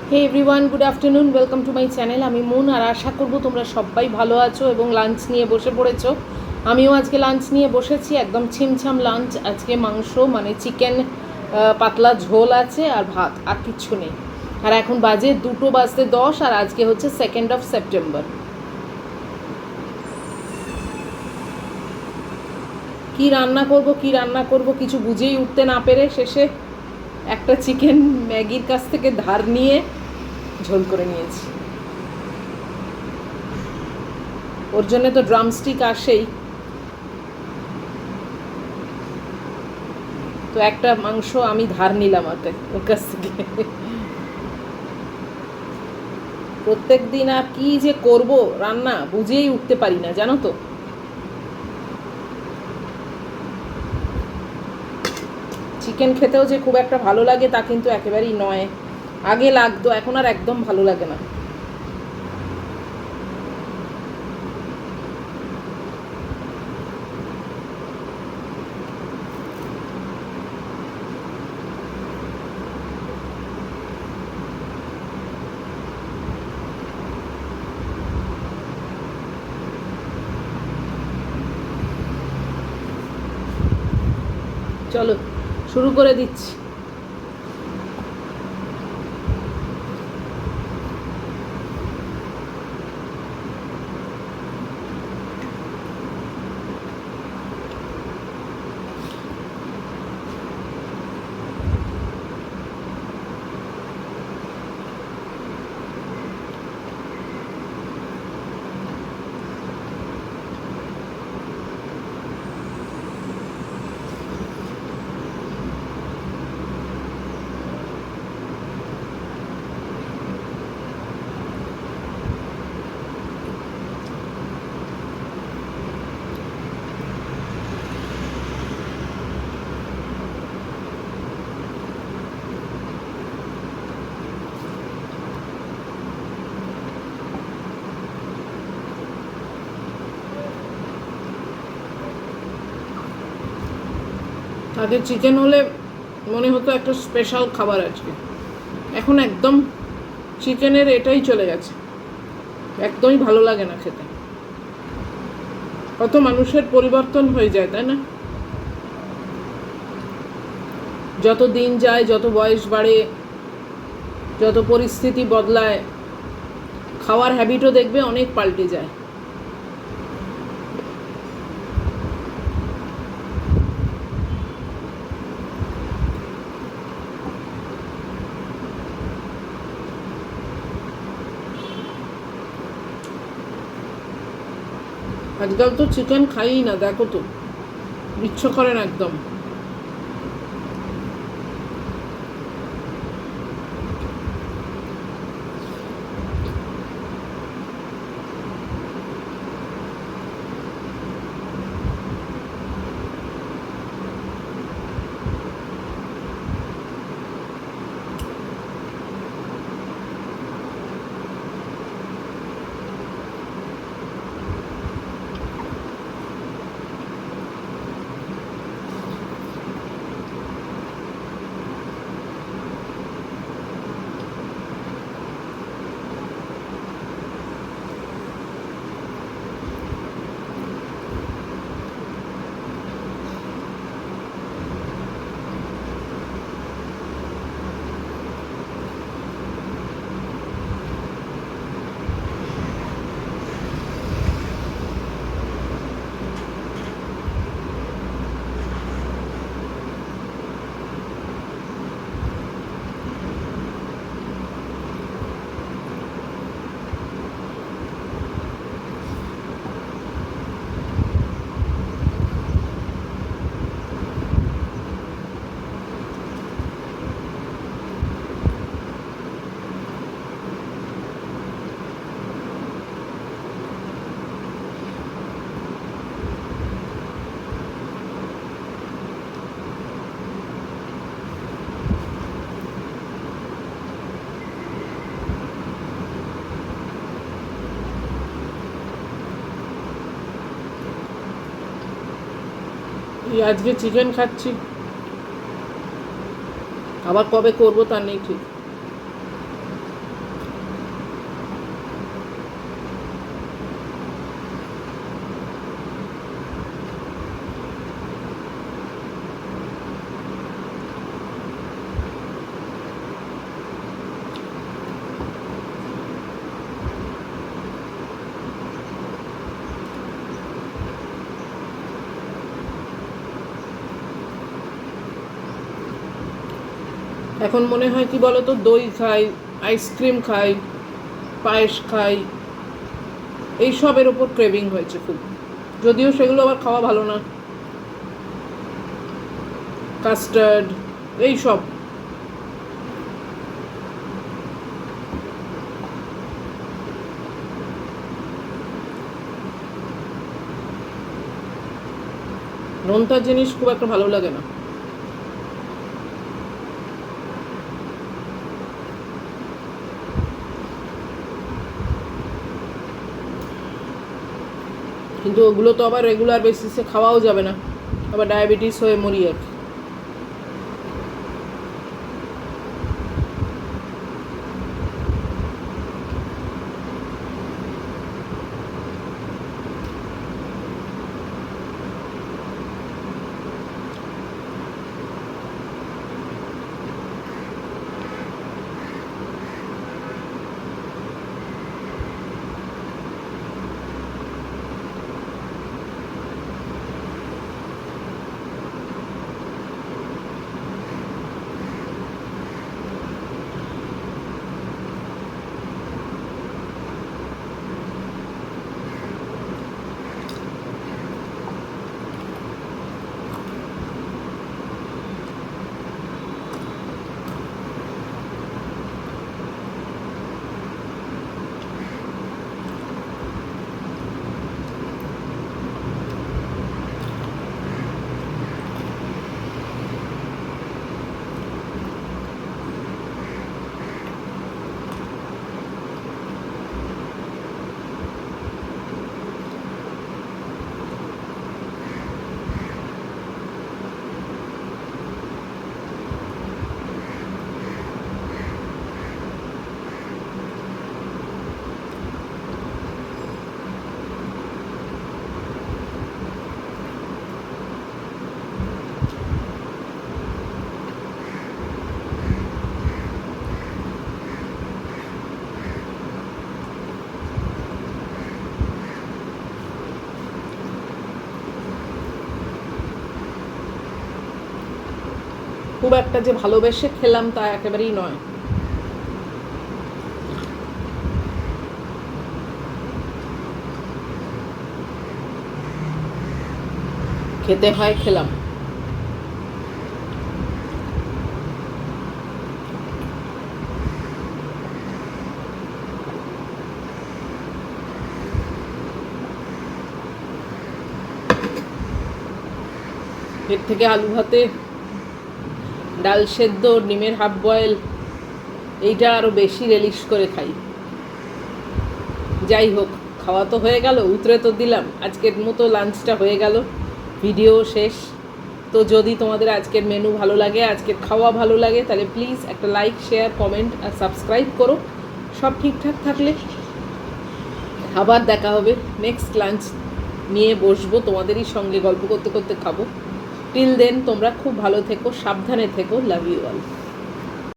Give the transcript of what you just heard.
Hey everyone, good afternoon, welcome to my channel. আমি মুন, আর আশা করব তোমরা সবাই ভালো আছো এবং লাঞ্চ নিয়ে বসে পড়েছো। আমিও আজকে লাঞ্চ নিয়ে বসেছি, একদম ছিমছাম লাঞ্চ। আজকে মাংস মানে চিকেন, পাতলা ঝোল আছে আর ভাত, আর কিচ্ছু নেই। আর এখন বাজে 2:10, আর আজকে হচ্ছে 2nd সেপ্টেম্বর। কি রান্না করব কিছু বুঝেই উঠতে না পেরে শেষে একটা চিকেন ম্যাগির কাছ থেকে ধার নিয়ে ঝোল করে নিয়েছি। ওর জন্য তো ড্রামস্টিক আসেই, তো একটা মাংস আমি ধার নিলাম ওর কাছ থেকে। প্রত্যেক দিন আর কি যে করব রান্না বুঝেই উঠতে পারি না, জানো তো। চিকেন খেতেও যে খুব একটা ভালো লাগে তা কিন্তু একেবারেই নয়। আগে লাগতো, এখন আর একদম ভালো লাগে না। চলো শুরু করে দিচ্ছি। আগে চিকেন হলে মনে হতো একটা স্পেশাল খাবার আজকে, এখন একদম চিকেনের এটাই চলে গেছে, একদমই ভালো লাগে না খেতে। কত মানুষের পরিবর্তন হয়ে যায়, তাই না? যত দিন যায়, যত বয়স বাড়ে, যত পরিস্থিতি বদলায়, খাওয়ার হ্যাবিটও দেখবে অনেক পাল্টে যায়। আজকাল তো চিকেন খাই না, দেখো তো, ইচ্ছে করে না একদম। এই আজকে চিকেন খাচ্ছি, আবার কবে করবো তার নেই ঠিক। এখন মনে হয় কি বলো তো, দই খাই, আইসক্রিম খাই, পায়েস খাই, এইসবের ওপর ক্রেভিং হয়েছে খুব। যদিও সেগুলো আবার খাওয়া ভালো না, কাস্টার্ড এইসব। নোনতা জিনিস খুব একটা ভালো লাগে না। কিন্তু ওগুলো তো আবার রেগুলার বেসিসে খাওয়াও যাবে না, আবার ডায়াবেটিস হয়ে মরি আর। খুব একটা যে ভালোবেসে খেলাম তা একেবারেই নয়। খেতে হয়, খেলাম। এর থেকে আলু ভাতে, ডাল সেদ্ধ, ডিমের হাফ বয়েল, এইটা আরও বেশি রিলিশ করে খাই। যাই হোক, খাওয়া তো হয়ে গেল, উতরে তো দিলাম, আজকের মতো লাঞ্চটা হয়ে গেল, ভিডিও শেষ। তো যদি তোমাদের আজকের মেনু ভালো লাগে, আজকের খাওয়া ভালো লাগে, তাহলে প্লিজ একটা লাইক, শেয়ার, কমেন্ট আর সাবস্ক্রাইব করো। সব ঠিকঠাক থাকলে আবার দেখা হবে, নেক্সট লাঞ্চ নিয়ে বসবো, তোমাদেরই সঙ্গে গল্প করতে করতে খাবো। টিল দেন তোমরা খুব ভালো থেকো, সাবধানে থেকো, লাভ ইউ অল।